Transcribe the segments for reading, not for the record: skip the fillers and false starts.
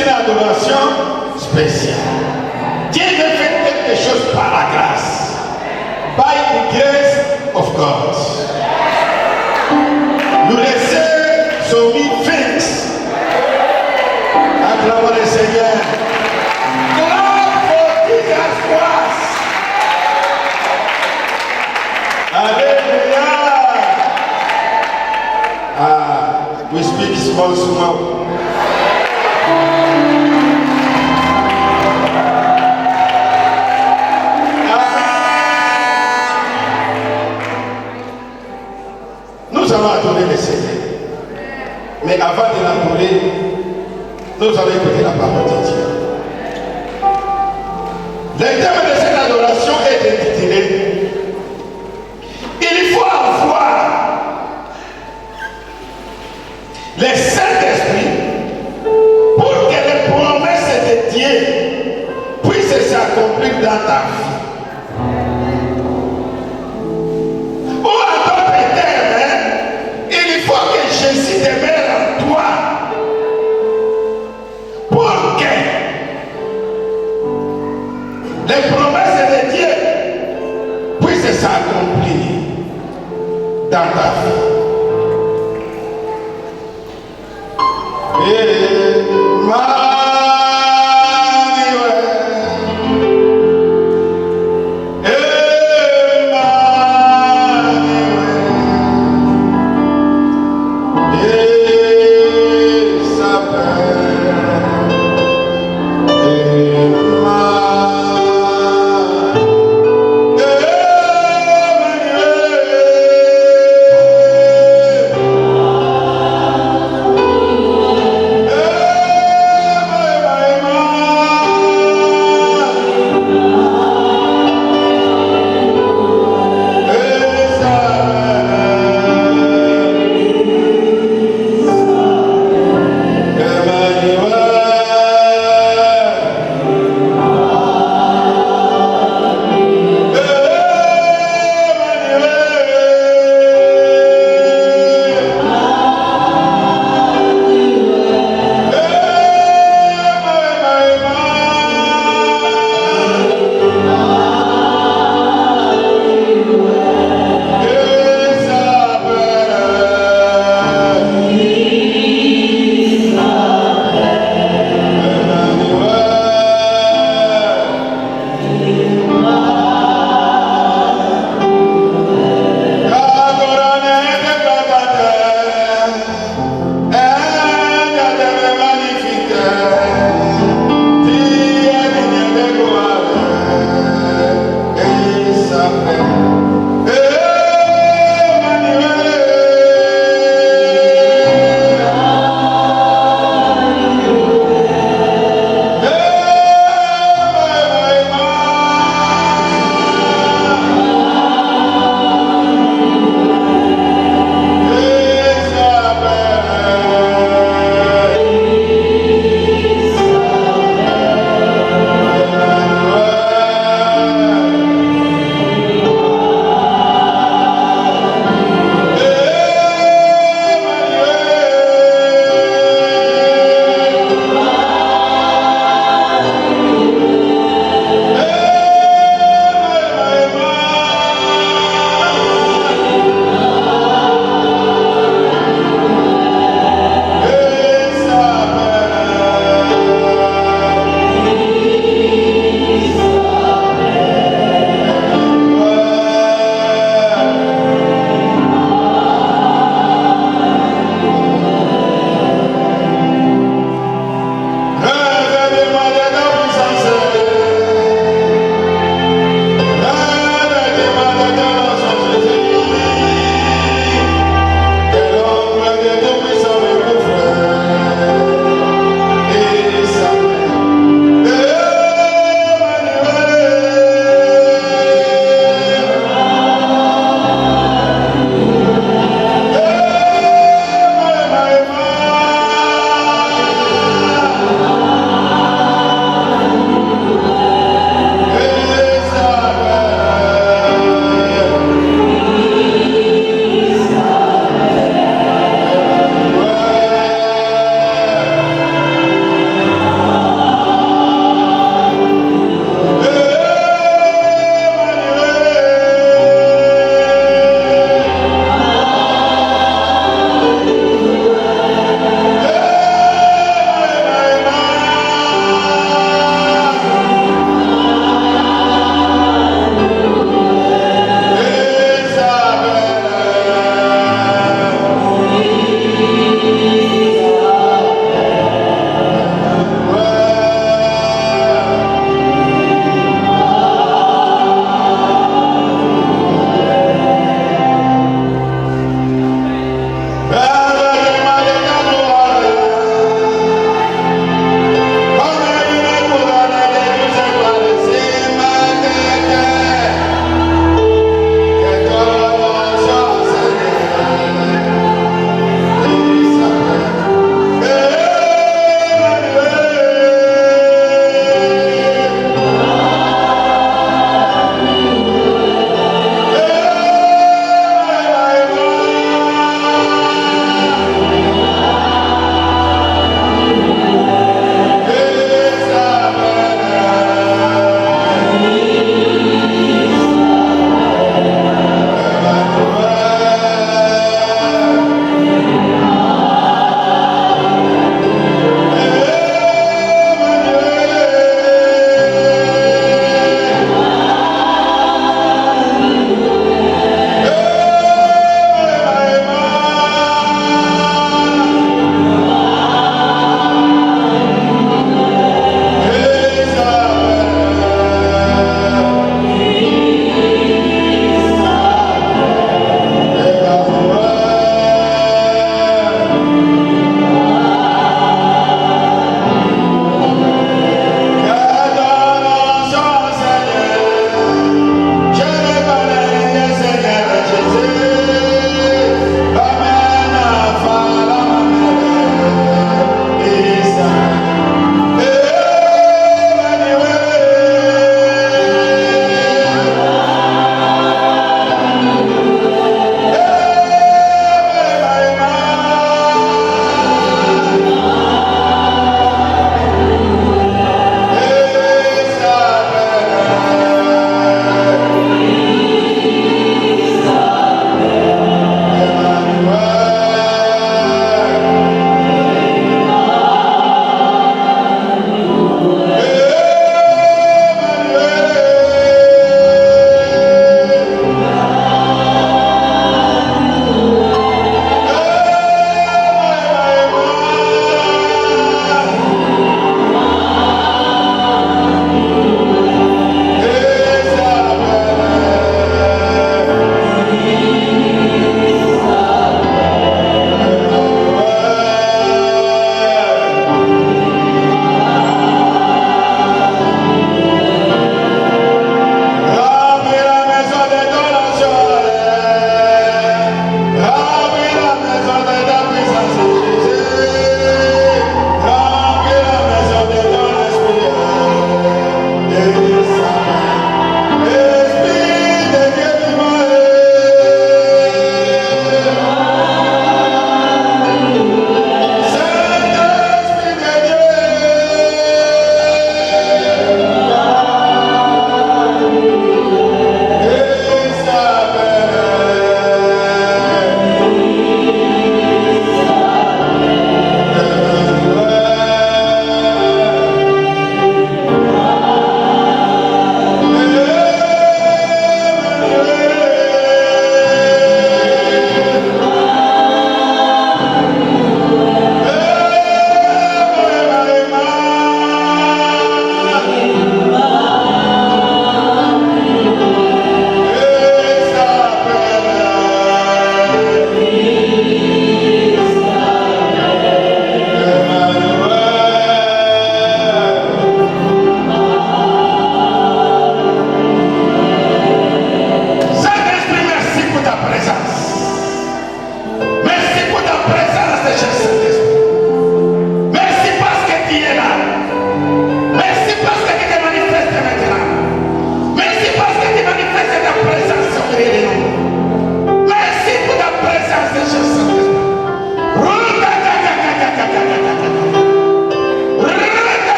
c'est une adoration spéciale. Dieu veut faire quelque chose par la grâce. By the grace of God. Nous laisser soumis thanks. Acclamons le Seigneur. Clap for Jesus Christ. Alléluia. We speak small. Nous allons adorer le Seigneur. Mais avant de l'adorer, nous allons écouter la parole de Dieu. Le thème de cette adoration est intitulé Il faut avoir le Saint-Esprit pour que les promesses de Dieu puissent s'accomplir dans ta vie. Jésus demeure en toi pour que les promesses de Dieu puissent s'accomplir dans ta vie.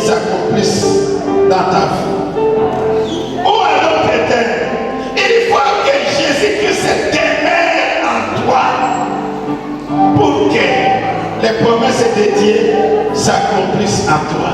s'accomplisse dans ta vie. Ou à d'autres termes, il faut que Jésus-Christ demeure en toi pour que les promesses de Dieu s'accomplissent en toi.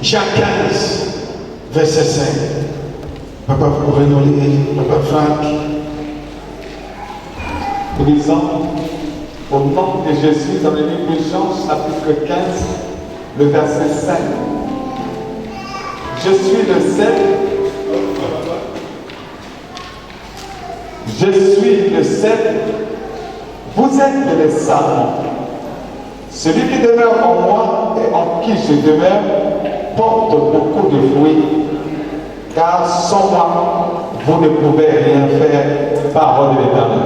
Jean 15, verset 5. Papa, vous pouvez nous lire, Papa Franck. Lisons au nom de Jésus dans le livre de Jean, chapitre 15, le verset 5. Je suis le sel. Je suis le sel. Vous êtes les savants. Celui qui demeure en moi et en qui je demeure porte beaucoup de fruits, car sans moi, vous ne pouvez rien faire, parole de l'Éternel.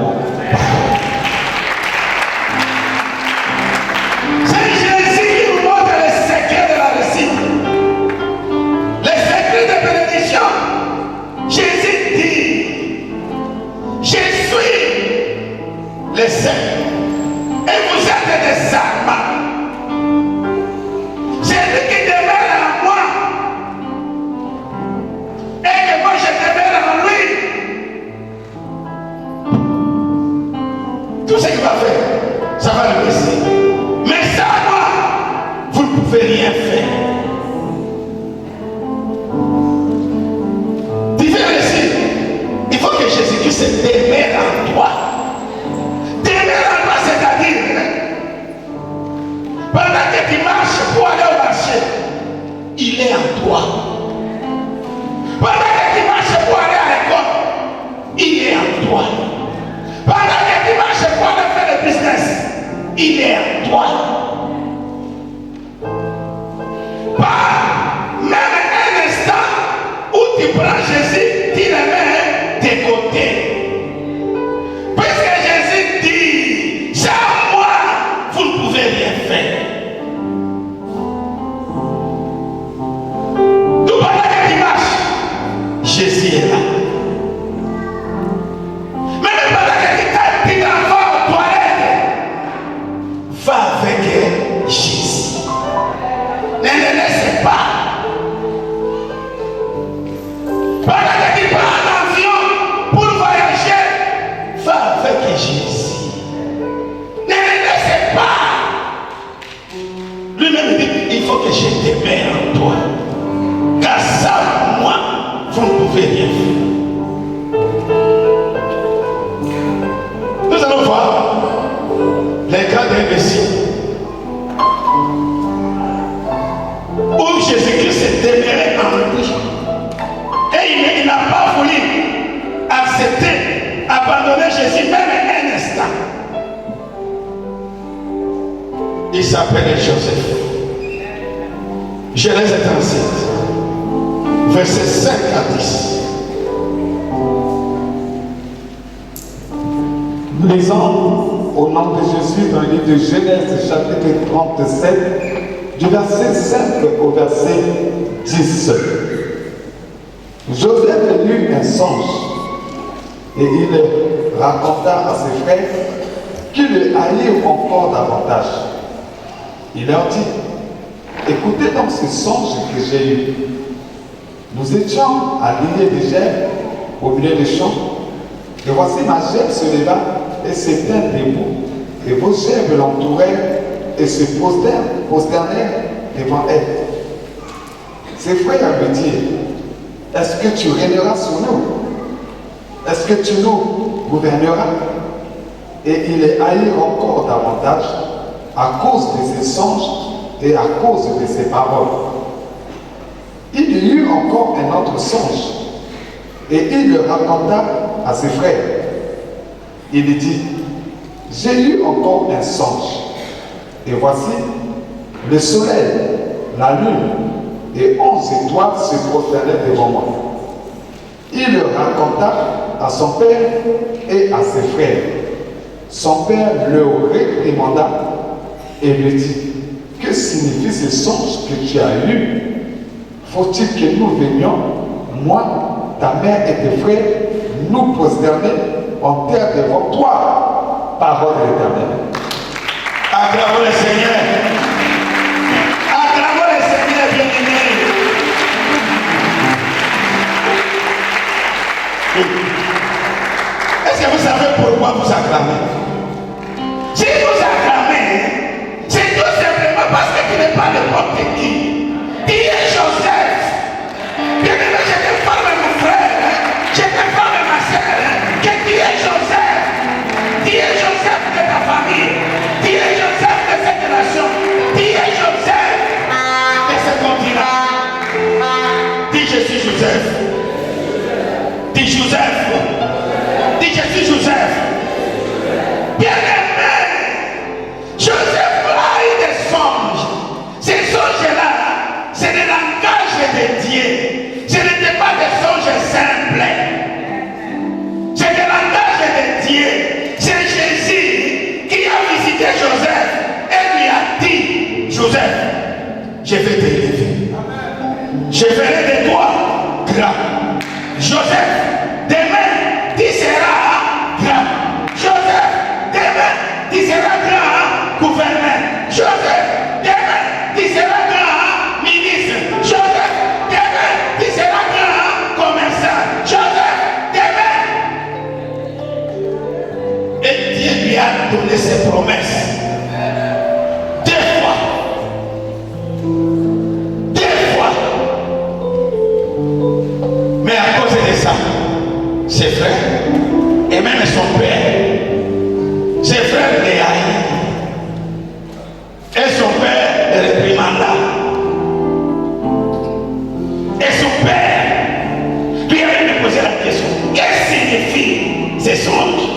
C'est Jésus qui nous montre les secrets de la réussite, les secrets de bénédiction. Jésus dit, je suis le seul, et vous êtes des serments. C'est lui qui demeure en moi, et que moi je demeure en lui. Tout ce qu'il va faire, ça va le laisser. Mais sans moi, vous ne pouvez rien faire. Tu veux réussir, il faut que Jésus-Christ demeure en toi. Demeure en toi, c'est-à-dire, pendant que tu marches pour aller au marché, il est en toi. Pendant que tu marches pour aller à l'école, il est en toi. Pendant que tu marches pour aller faire le business, il est en toi. Pas même un instant où tu prends Jésus, tu le mets de côté. Puisque Jésus dit, sans moi, vous ne pouvez rien faire. Tout pendant que tu marches, Jésus est là. Même pendant que tu t'en vas aux toilettes, va avec Jésus. Ne le laisse pas. Pendant que tu prends l'avion pour voyager, va avec Jésus. Ne le laisse pas. Lui-même dit, il faut que je demeure en toi. Car sans moi, vous ne pouvez rien faire. Nous allons voir les cas d'imbéciles où Jésus-Christ demeurait en lui. Et il n'a pas voulu accepter, abandonner Jésus même un instant. Il s'appelait Joseph. Genèse 37, verset 5 à 10. Lisons au nom de Jésus dans le livre de Genèse, chapitre 37, du verset 5 au verset 10. Joseph eut un songe et il le raconta à ses frères qui le haïrent encore davantage. Il leur dit: écoutez donc ce songe que j'ai eu. Nous étions à l'île de Gênes, au milieu des champs, et voici ma gerbes se leva et se tint debout, et vos gerbes l'entourèrent et se prosternèrent devant elle. Ses frères lui dirent: est-ce que tu régneras sur nous? Est-ce que tu nous gouverneras? Et il les haït encore davantage à cause de ses songes et à cause de ses paroles. Il y eut encore un autre songe, et il le raconta à ses frères. Il dit: j'ai eu encore un songe, et voici le soleil, la lune et 11 étoiles se prosternaient devant moi. Il le raconta à son père et à ses frères. Son père le réprimanda et lui dit: que signifie ce songe que tu as eu? Faut-il que nous venions, moi, ta mère et tes frères, nous prosterner en terre devant toi? Parole de l'Éternel. Acclamons le Seigneur. Acclamons le Seigneur, bien-aimé. Est-ce que vous savez pourquoi vous acclamez? Si vous acclamez, c'est tout simplement parce que tu n'es pas n'importe qui. Tu es Joseph. Bien-aimé, je te parle de mon frère, je te parle de ma soeur, que tu es Joseph. Tu es Joseph de ta famille. Tu es Joseph de cette nation. Tu es Joseph de ce continent. Dis: je suis Joseph. Dis: Joseph. Dis: je suis Joseph. Bien-aimé, Joseph a eu des songes. Ces songes-là, c'est le langage de Dieu. Ce n'était pas des songes simples. C'est le langage de Dieu. C'est Jésus qui a visité Joseph et lui a dit: Joseph, je vais t'élever. Je ferai de toi grand. Joseph, demain, tu seras grand. Joseph, demain, tu seras grand gouverneur. Joseph, demain, tu seras grand ministre. Joseph, demain, tu seras grand commerçant. Joseph, demain. Et Dieu lui a donné ses promesses. Deux fois. Mais à cause de ça, ses frères et même son père, ses frères les haïssent. Et son père le réprimanda. Et son père lui a même posé la question: qu'est-ce que signifie ces songes?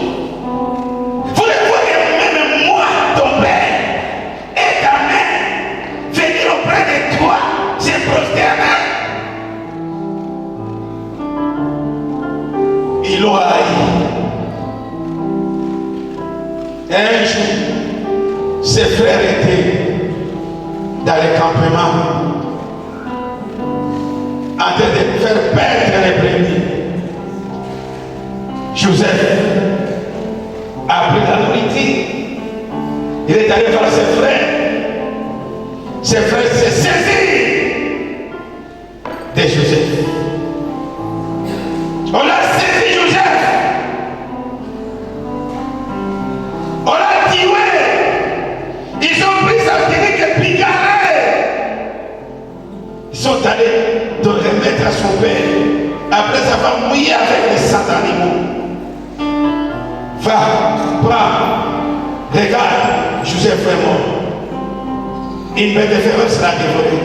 Voulez-vous que même moi, ton père, et ta mère venir auprès de toi, se prosterner? Il l'ont haï. Un jour, ses frères étaient dans le campement en train de faire perdre les brebis. Joseph a pris la nourriture. Il est allé voir ses frères. Ses frères se saisirent de Joseph. On a saisi Joseph. On l'a tué. Ils ont pris sa tunique picarée. Ils sont allés de remettre à son père après avoir mouillé avec les sangs d'animaux. Va, prends, regarde, Joseph est mort. Une bête de féroce l'a dévoré.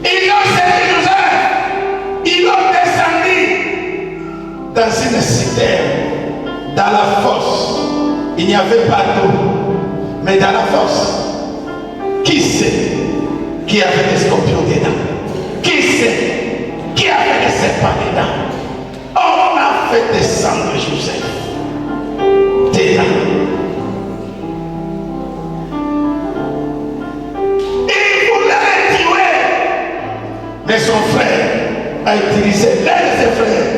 Ils ont saisi Joseph. Ils l'ont descendu dans une citerne, dans la fosse. Il n'y avait pas d'eau, mais dans la fosse. Qui sait qui avait des scorpions dedans? Qui sait qui avait des serpents dedans? On a fait descendre Joseph. d'État. Il voulait le tuer, mais son frère a utilisé, l'un de ses frères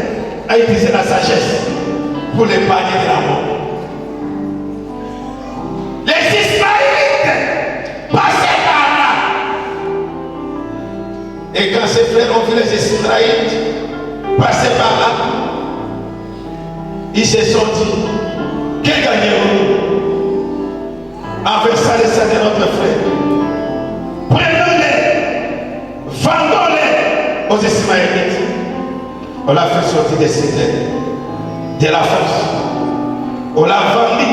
a utilisé la sagesse pour l'épargner de la mort. Les Ismaélites passaient par là. Et quand ses frères ont vu les Israélites passer par là, ils se sont dit, que gagnerons-nous en versant les sangs de notre frère? Prenons-les, vendons-les aux Ismaélites. On l'a fait sortir des citernes, de la force. On l'a vendu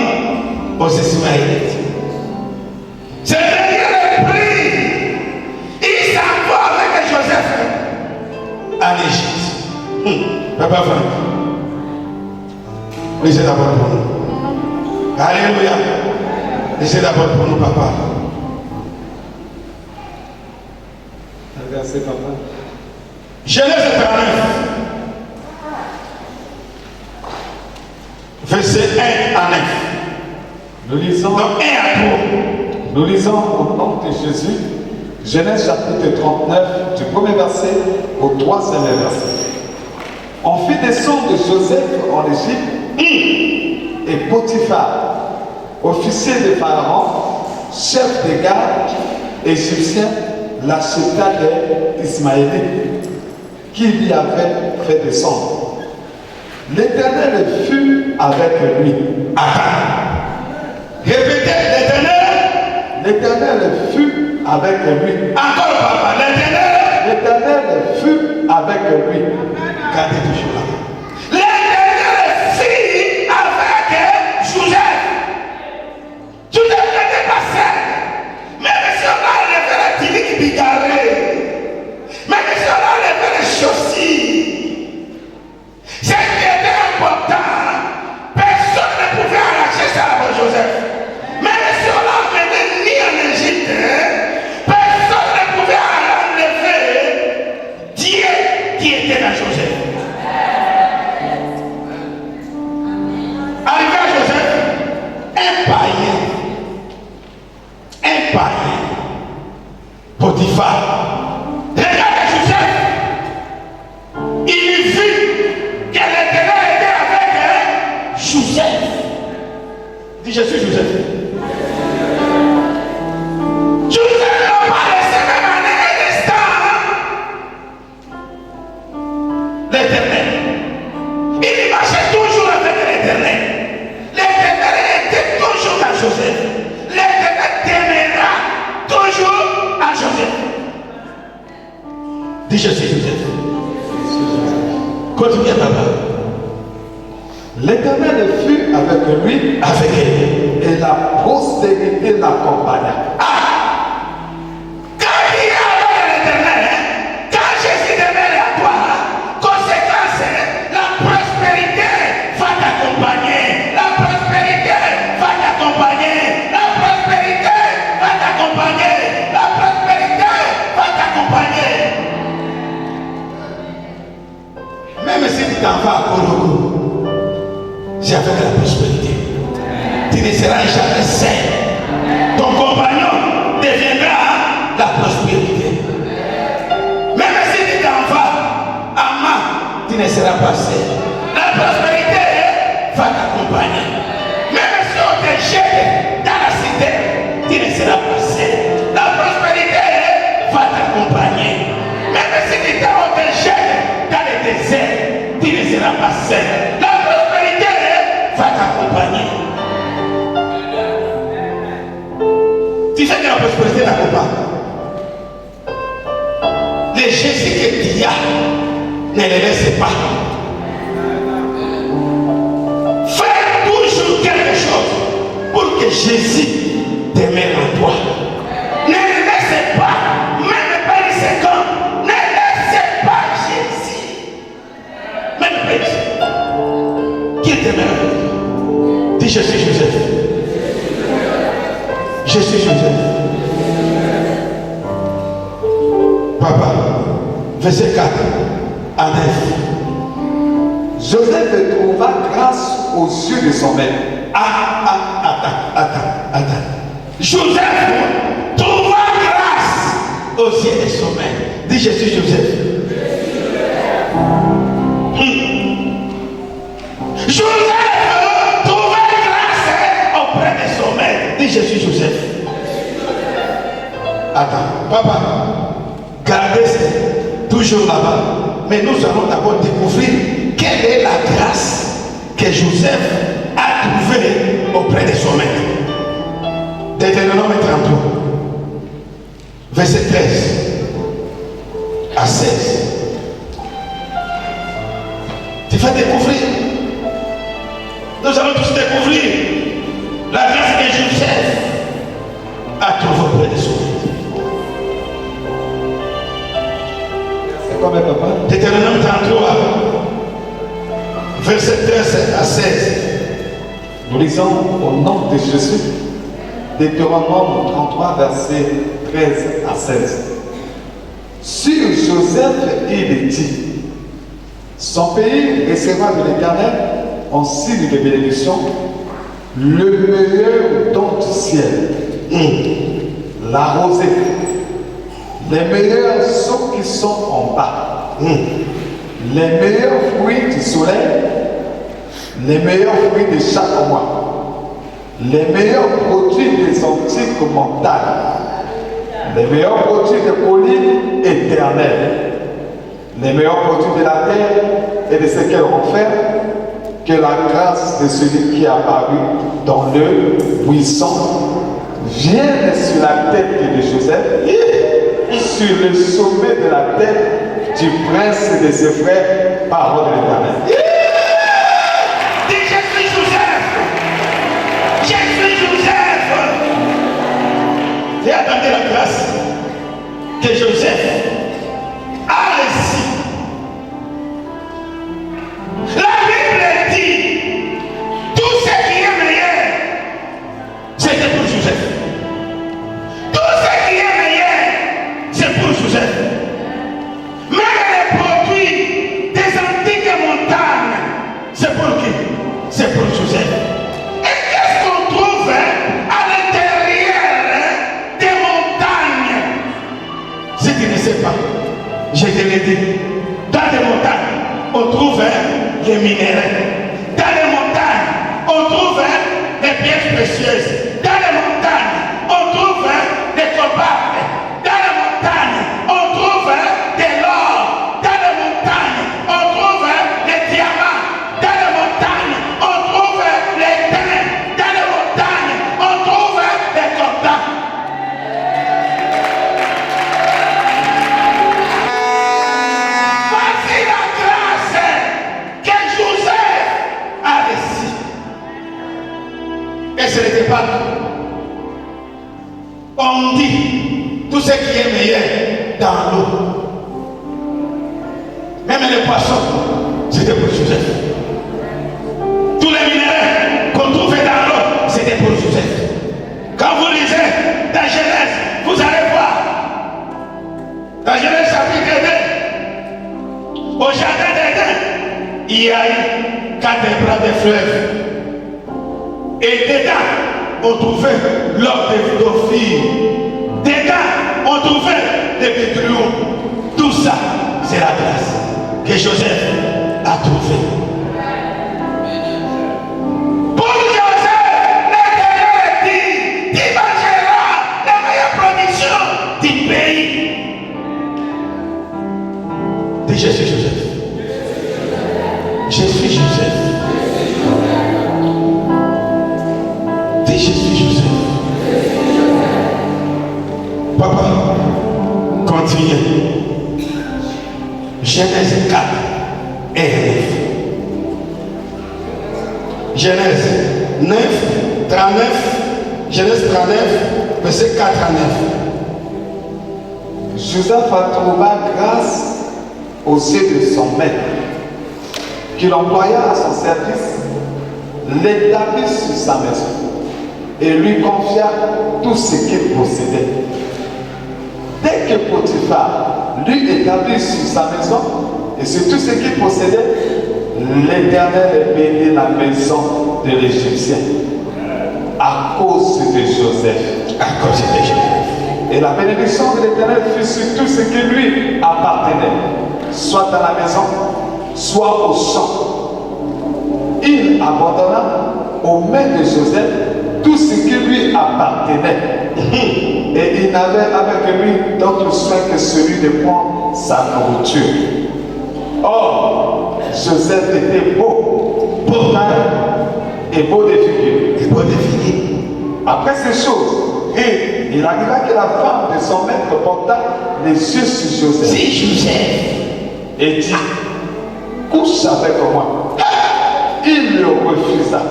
aux Ismaélites. C'est le prix. Il s'en va avec Joseph en Égypte. Papa Franck, lisez d'abord pour nous. Alléluia. Lisez d'abord pour nous, papa. Verset, papa. Genèse 39. Verset 1 à 9. Nous lisons, Donc 1 à 3. nous lisons au nom de Jésus, Genèse chapitre 39, du premier verset au troisième verset. On fit descendre Joseph en Égypte et Potiphar, officier de Pharaon, chef des gardes égyptiens, l'acheta des Ismaélites qui l'y avait fait descendre. L'Éternel fut avec lui. Répétez, l'Éternel. L'Éternel fut avec lui. Encore papa, l'Éternel. L'Éternel fut avec lui. Gardez toujours là. L'Éternel fut avec Joseph. Joseph n'était pas seul. Même si on a enlevé la télé qui bigarrée, même si on a enlevé les chaussures, ce qui était important, personne ne pouvait arracher ça à Joseph. Même si on l'a amené ni en Égypte, personne ne pouvait enlever Dieu qui était dans Joseph. Arrivé à Joseph, un païen, Potiphar, regardez Joseph, il vit que l'Éternel était avec Joseph. Dis, je suis Joseph. Joseph n'a pas laissé même un instant l'Éternel. Il marchait toujours avec l'Éternel. L'Éternel était toujours dans Joseph. L'Éternel demeura toujours à Joseph. Dis, je suis Joseph. Continue, papa. L'Éternel fut avec lui, et la postérité l'accompagna. Quand il est avec l'Éternel, quand Jésus demeure à toi, conséquence, la prospérité va t'accompagner. La prospérité va t'accompagner. La prospérité va t'accompagner. La prospérité va t'accompagner. Même si tu t'en vas à Kologo, c'est avec la prospérité. Tu ne seras jamais seul. Ton compagnon deviendra la prospérité. Même si tu t'en vas à Ma, tu ne seras pas seul. La prospérité va t'accompagner. Même si on te jette dans la cité, tu ne seras pas seul. La prospérité va t'accompagner. Même si on te jette dans le désert, tu ne seras pas seul. La prospérité va t'accompagner. Tu sais que la prospérité t'accompagne. Les Jésus que tu as, ne les laisse pas. Fais toujours quelque chose pour que Jésus demeure en toi. Ne le laisse pas, même pas une seconde. Ne laisse pas Jésus. Même pas une seconde. Qui demeure avec toi? Dis, je suis Joseph. Je suis Joseph. Papa, verset 4 à 9. Joseph trouva grâce aux yeux de son maître. Attends. Joseph trouva grâce aux yeux des sommets. Dis je suis Joseph. Joseph trouva grâce auprès des sommets. Dis je suis Joseph. Attends, papa, gardez toujours là-bas. Mais nous allons d'abord découvrir quelle est la grâce que Joseph a trouvée auprès des sommets. Deutéronome 33, verset 13 à 16. Tu vas découvrir. Nous allons tous découvrir la grâce que Joseph a trouvée auprès des sommets. C'est quoi, mes papas? Deutéronome 33, verset 13 à 16. Nous lisons au nom de Jésus, Deutéronome 33, verset 13 à 16. Sur Joseph, il dit, son pays recevra de l'Éternel en signe de bénédiction le meilleur don du ciel, la rosée, les meilleurs eaux qui sont en bas, les meilleurs fruits du soleil, les meilleurs fruits de chaque mois, les meilleurs produits des antiques montagnes, les meilleurs produits des collines éternelles, les meilleurs produits de la terre et de ce qu'elle renferme, que la grâce de celui qui est apparu dans le buisson vienne sur la tête de Joseph, sur le sommet de la tête du prince de ses frères, parole de l'Éternel. Dis je suis Joseph. Je suis Joseph. Et attendez la grâce que Joseph a reçue. La Bible dit tout ce qui est meilleur, c'était pour Joseph. Tout ce qui est meilleur, c'est pour Joseph. Même les produits des antiques montagnes, c'est pour qui? C'est pour Joseph. Et qu'est-ce qu'on trouve à l'intérieur des montagnes? Si tu ne sais pas, je te l'ai dit. Dans les montagnes, on trouve les minéraux. Dans les montagnes, on trouve les pièces précieuses. Dans les montagnes, on trouve des cobaltes. Dans les montagnes, on trouve de l'or. Dans les montagnes, on trouve les diamants. Dans les montagnes, on trouve les grains. Dans les montagnes, on trouve les cordons. Voici la grâce que Joseph a reçue. Et ce n'était pas tout. On dit tout ce qui est meilleur dans l'eau. Même les poissons, c'était pour Joseph. Tous les minéraux qu'on trouvait dans l'eau, c'était pour Joseph. Quand vous lisez dans Genèse, vous allez voir. Dans Genèse chapitre 2, au jardin d'Éden, il y a eu 4 bras de fleuves. Et dedans, on trouvait l'or d'Ophir. Dedans, on trouvait des pétroliers. Tout ça, c'est la grâce que Joseph a trouvée. Pour Joseph, l'Éternel dit, tu mangeras la meilleure production du pays. Dis je suis Joseph. Je suis Joseph. Dis je suis Joseph. Papa, continue. Genèse 4 et 9. Genèse 9, 39, Genèse 39, verset 4 à 9. Joseph trouva grâce aux yeux de son maître, qu'il employa à son service, l'établit sur sa maison et lui confia tout ce qu'il possédait. Dès que Potiphar lui établit sur sa maison et sur tout ce qu'il possédait, l'Éternel bénit la maison de l'Égyptien cause de Joseph. À cause de Joseph. Et la bénédiction de l'Éternel fut sur tout ce qui lui appartenait, soit dans la maison, soit au champ. Il abandonna aux mains de Joseph tout ce qui lui appartenait. Et il n'avait avec lui d'autre soin que celui de prendre sa nourriture. Or, Joseph était beau, beau taille et beau de figure. Et beau de figure. Après ces choses, il arriva que la femme de son maître porta les yeux sur Joseph. C'est Joseph. Et dit, couche avec moi. Il le refusa.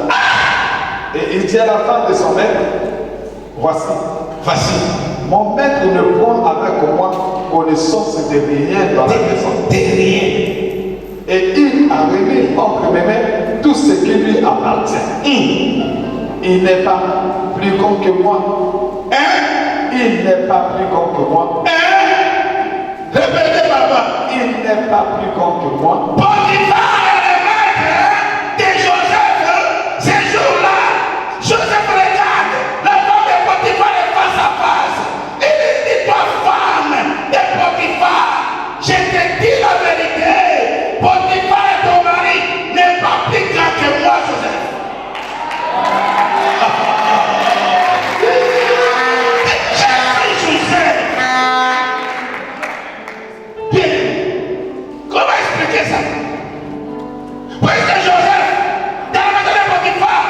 Et il dit à la femme de son maître, voici, mon maître ne prend avec moi connaissance de rien dans la maison. De rien. Et il a remis entre mes mains tout ce qui lui appartient. Il n'est pas plus grand que moi. Il n'est pas plus grand que moi. Répétez, papa. Il n'est pas plus grand que moi. Potiphar est le maître de Joseph. Ces jours-là, Joseph regarde la femme de Potiphar est face à face. Il dit, toi femme de Potiphar, je te dis la vérité. Potiphar et ton mari n'est pas plus grand que moi, Joseph. Comment expliquer ça? Puisque Joseph, dans la maison de Potiphar,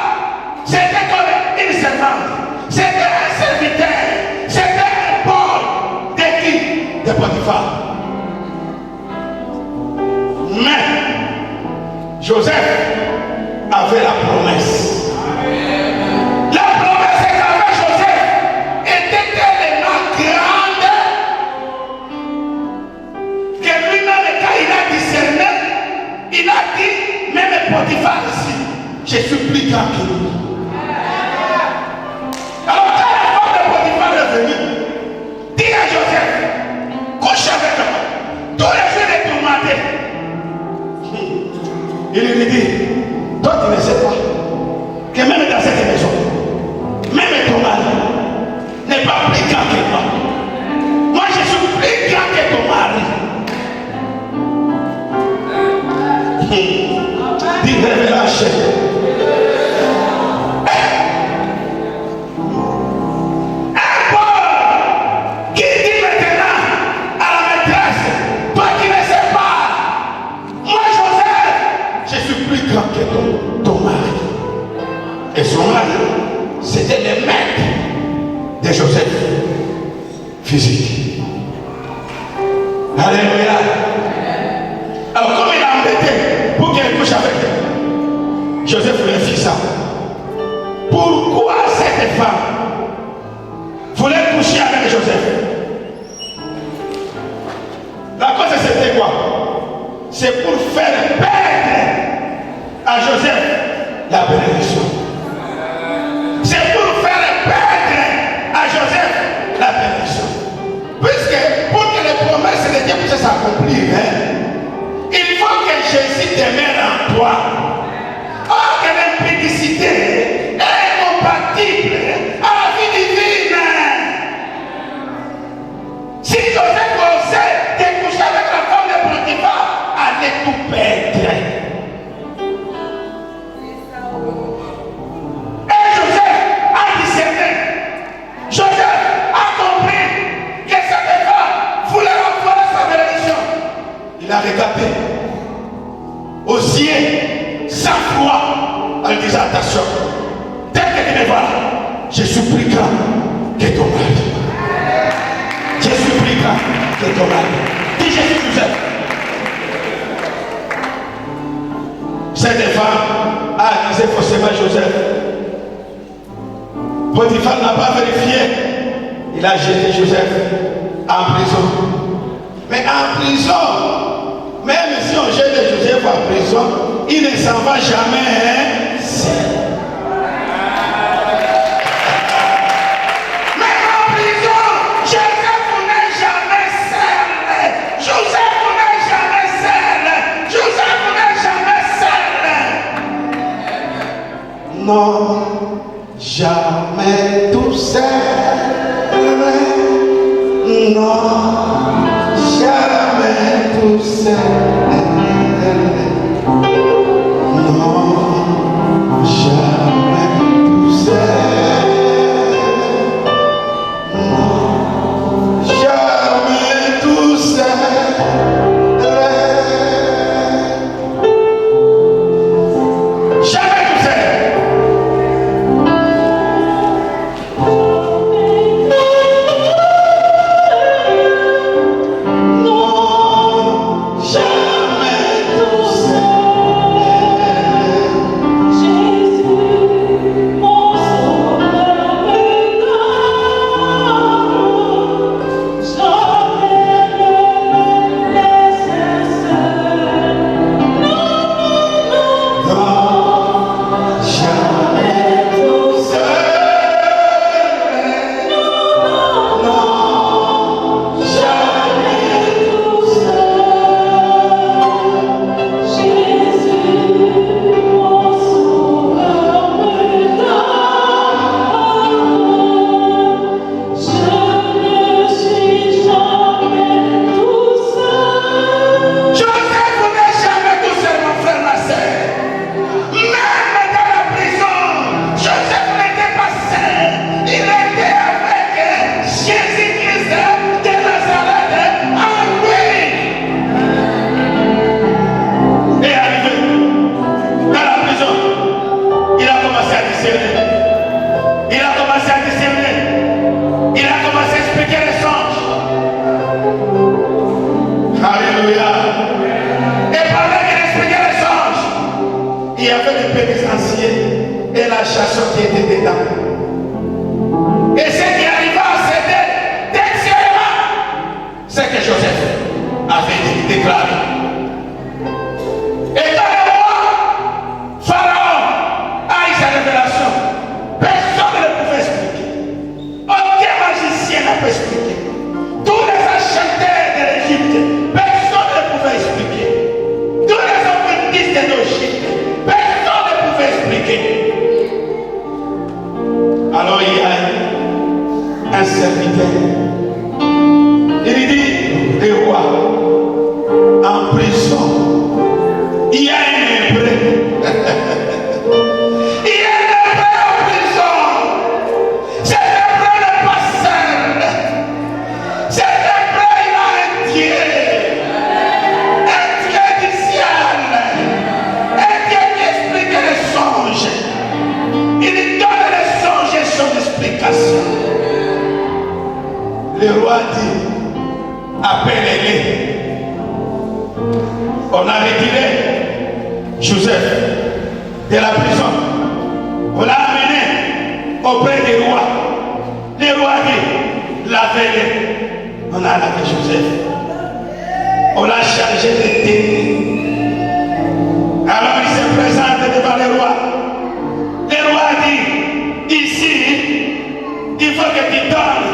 c'était comme une servante, c'était un serviteur, c'était un bon de qui? De Potiphar. Mais Joseph avait la promesse. La promesse qu'avait Joseph était tellement grande que lui-même, quand il a discerné, il a dit, même Potiphar ici, je suis plus grand que lui. Alors quand la femme de Potiphar est venue, dit à Joseph, couche avec moi, tous les jours il est tourmenté. Il lui dit, toi tu ne sais pas que même dans cette maison, même ton mari n'est pas plus grand que moi. Moi je suis plus grand que ton mari. Dis révélation. Un Paul qui dit maintenant à la maîtresse, toi qui ne sais pas, moi Joseph, je suis plus grand que ton mari. Et son mari, c'était le maître de Joseph physique. Alléluia. Alors comme il a embêté pour qu'elle couche avec elle, Joseph lui fit ça. Pourquoi cette femme voulait coucher avec Joseph? La cause c'était quoi? C'est pour faire perdre à Joseph la bénédiction. C'est pour faire perdre à Joseph la bénédiction. Puisque pour que les promesses de Dieu puissent s'accomplir, il faut que Jésus demeure en toi. Or que l'impudicité est compatible à la vie divine. Si Joseph osait découcher avec la femme de Potiphar, allait tout perdre. Et Joseph a discerné. Joseph a compris que cette femme voulait avoir sa bénédiction. Il a regardé aux yeux sans foi en disant attention, tel que tu me vois, je suis plus grand que ton mari. Je suis plus grand que ton mari. Dis je suis Joseph. Cette femme a accusé forcément Joseph. Potiphar n'a pas vérifié. Il a jeté Joseph en prison. Mais en prison, même si on jette Joseph en prison, il ne s'en va jamais seul. Même en prison, Joseph n'est jamais seul. Joseph n'est jamais seul. Joseph n'est jamais seul. Non, jamais seul. Non, jamais tout seul. Non, jamais tout seul. Non, jamais tout seul. Jamais tout seul. Et la chanson qui était dedans. Et ce qui arriva à céder d'excellemment, c'est que Joseph avait déclaré. Et quand le roi Pharaon a eu sa révélation, personne ne le pouvait expliquer. Aucun magicien n'a pu expliquer. Tous les enchanteurs de l'Égypte, personne ne pouvait expliquer. Tous les occultistes d'Égypte, personne ne pouvait expliquer. Alors il y a un serviteur. Il dit, le roi, en prison, il y a un hébreu. Il y a un hébreu en prison. Cet hébreu n'est pas seul. Cet hébreu, il a un Dieu du ciel. Un Dieu qui explique les songes. Il lui donne les songes et son explication. Le roi dit, appelez-les. On a retiré Joseph de la prison. On l'a amené auprès du roi. Le roi dit, lavez-les. On a lavé Joseph. On l'a chargé de tenir. Alors il se présente devant le roi. Le roi dit, ici, il faut que tu donnes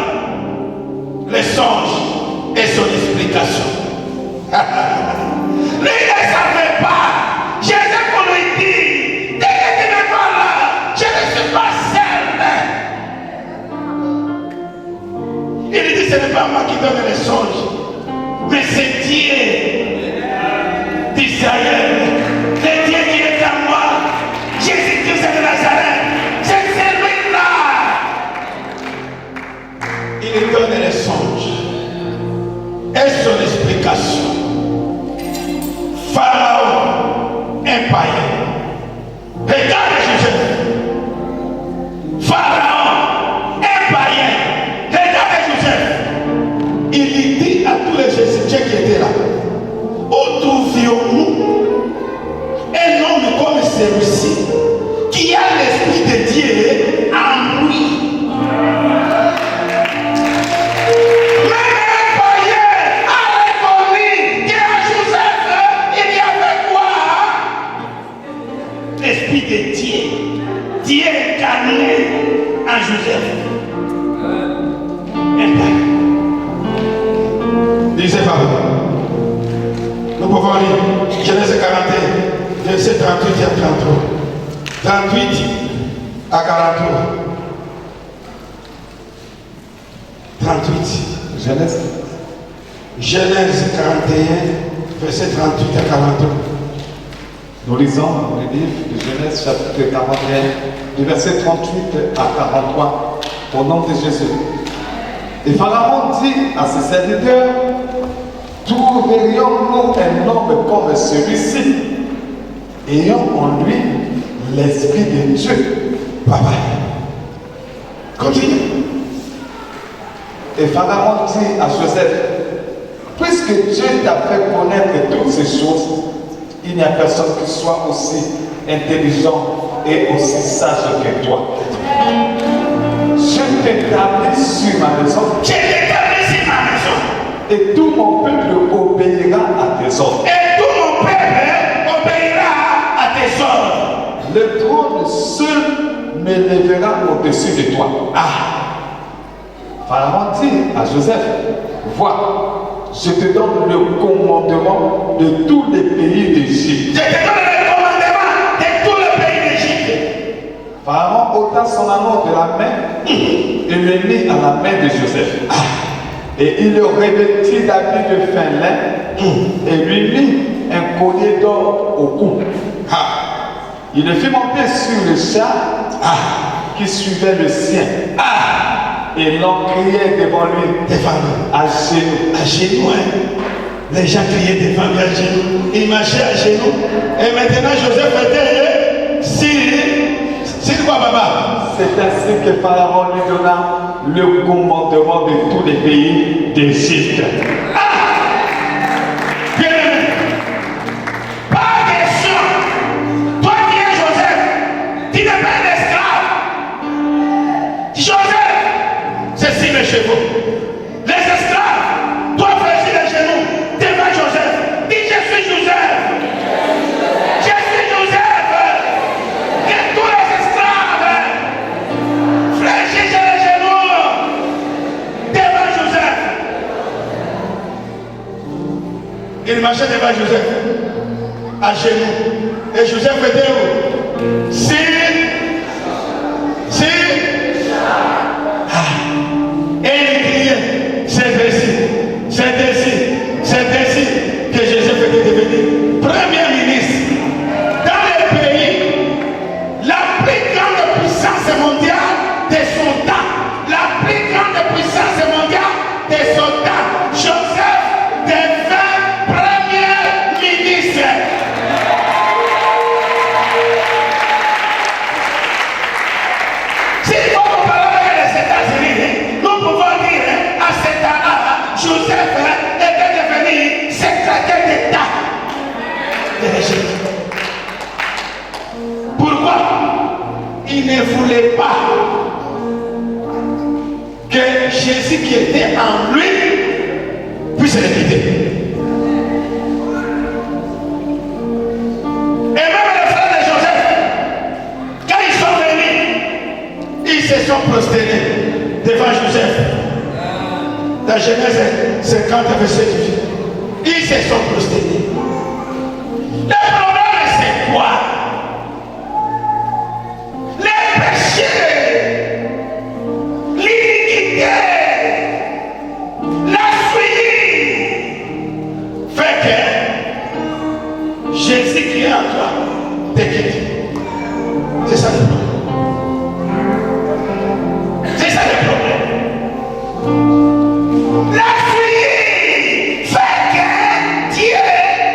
les songes et son explication. Lui ne savait pas. Jésus pour lui dire, dès que tu me vois là, je ne suis pas seul. Il lui dit, ce n'est pas moi qui donne les songes, mais c'est Dieu d'Israël. C'est Dieu qui est en moi. Jésus-Christ de Nazareth. C'est celui-là. Il lui donne les songes et son explication. Pharaon, un païen. Regarde Joseph. Pharaon, un païen. Regarde Joseph. Il lui dit à tous les Égyptiens qui étaient là, où trouvions-nous un homme comme celui-ci qui a l'esprit de Dieu en lui? De Dieu, Dieu incarné en Joseph. Lisez par vous. Nous pouvons lire Genèse 41, verset 38 à 33. 38 à 43. 38. Genèse. Genèse 41, verset 38 à 43. Nous lisons le livre de Genèse chapitre 41, du verset 38 à 43, au nom de Jésus. Et Pharaon dit à ses serviteurs, trouverions-nous un homme comme celui-ci, ayant en lui l'Esprit de Dieu? Papa, continue. Et Pharaon dit à Joseph, puisque Dieu t'a fait connaître toutes ces choses, il n'y a personne qui soit aussi intelligent et aussi sage que toi. Je t'établis sur ma maison. Je t'établis sur ma maison. Et tout mon peuple obéira à tes ordres. Et tout mon peuple obéira à tes ordres. Le trône seul m'élèvera au-dessus de toi. Pharaon dit à Joseph, vois, je te donne le commandement de tous les pays d'Égypte. Je te donne le commandement de tous les pays d'Égypte. Pharaon ôta son anneau de la main et le mit à la main de Joseph. Et il le revêtit d'habits de fin lin et lui mit un collier d'or au cou. Il le fit monter sur le char qui suivait le sien. Et l'on criait devant lui, à genoux. À genoux, hein. Les gens criaient devant lui à genoux. Il marchait à genoux. Et maintenant, Joseph était sur quoi, papa? C'est ainsi que Pharaon lui donna le commandement de tous les pays d'Égypte. Bien aimé. Pas question. Toi qui es Joseph, tu n'es pas un esclave. Joseph, c'est si mes chevaux. Les esclaves doivent fléchir les genoux devant Joseph. Dis, je suis Joseph. Je suis Joseph. Que tous les esclaves fléchissent les genoux devant Joseph. Il marchait devant Joseph à genoux. Et Joseph était où? Et il criait, c'est ainsi que Joseph était devenu premier ministre dans le pays, la plus grande puissance mondiale de son temps, la plus grande puissance mondiale de son temps. Joseph devint premier ministre. Si nous comparons avec les États-Unis, nous pouvons dire à cet âge, Joseph était devenu secrétaire d'État de l'Égypte. Pourquoi? Il ne voulait pas que Jésus qui était en lui puisse le quitter. Et même les frères de Joseph, quand ils sont venus, ils se sont prosternés devant Joseph. Dans Genèse 50, verset 18. Ils se sont prosternés. Le problème, c'est quoi? Les péchés, l'iniquité, la fuite, fait que Jésus qui est en toi te quitte. C'est ça le problème. C'est ça le problème. La fuite fait que Dieu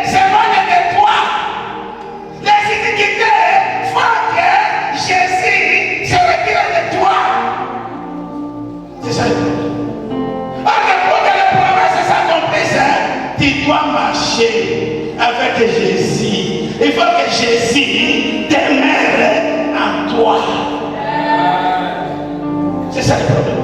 se moque de toi. Les iniquités font que Jésus se retire de toi. C'est ça le problème. Alors pour que les promesses s'accomplissent, tu dois marcher avec Jésus. Il faut que Jésus demeure en toi. C'est ça le problème.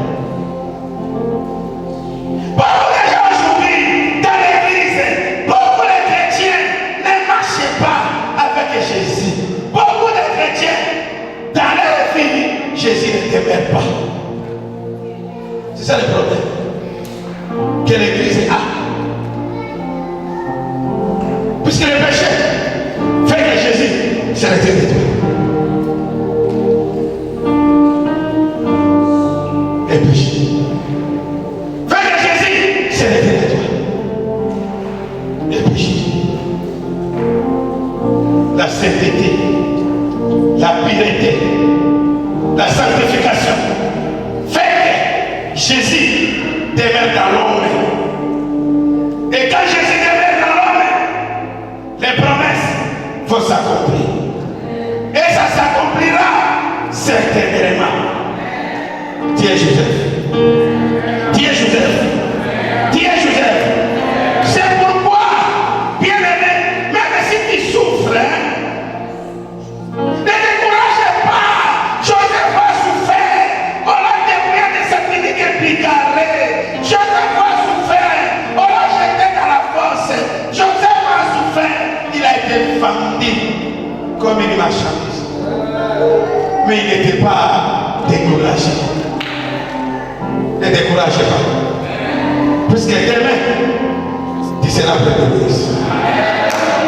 Beaucoup de gens aujourd'hui dans l'église, beaucoup de chrétiens ne marchent pas avec Jésus. Beaucoup de chrétiens dans leur vie, Jésus ne demeure pas. C'est ça le problème que l'église a. Puisque le péché fait que Jésus se retire de toi. Et péché. la sanctification fait que Jésus demeure dans l'homme. Et quand Jésus demeure dans l'homme, les promesses vont s'accomplir. Et ça s'accomplira certainement. Dis Joseph. Dis Joseph. Dis Joseph. C'est pourquoi, bien aimé, même si tu souffres, ne décourage pas. Joseph va souffrir. On l'a dépouillé de sa clinique épicarée. Joseph va souffrir. On l'a jeté dans la fosse. Joseph va souffrir. Il a été vendu comme une marchandise. Mais il n'était pas découragé. Ne découragez pas. Puisque demain, tu seras près de Dieu.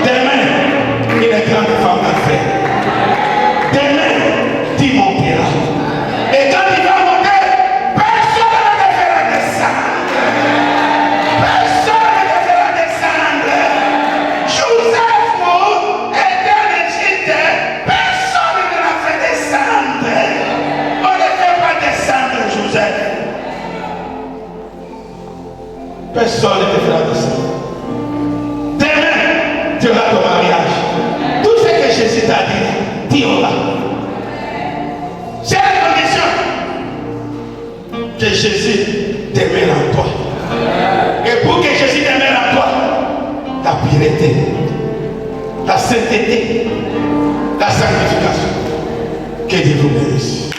Demain, il est grande femme d'affaires. Demain, tu monteras. Et quand tu vas monter, personne ne te fera descendre. Personne ne te fera descendre. Joseph était en Égypte. Personne ne l'a fait descendre. On ne fait pas descendre Joseph. Personne ne te fera descendre. Demain, tu auras ton mariage. Tout ce que Jésus t'a dit, tu auras. C'est la condition que Jésus demeure en toi. Et pour que Jésus demeure en toi, la pureté, la sainteté, la sanctification. Que Dieu vous bénisse.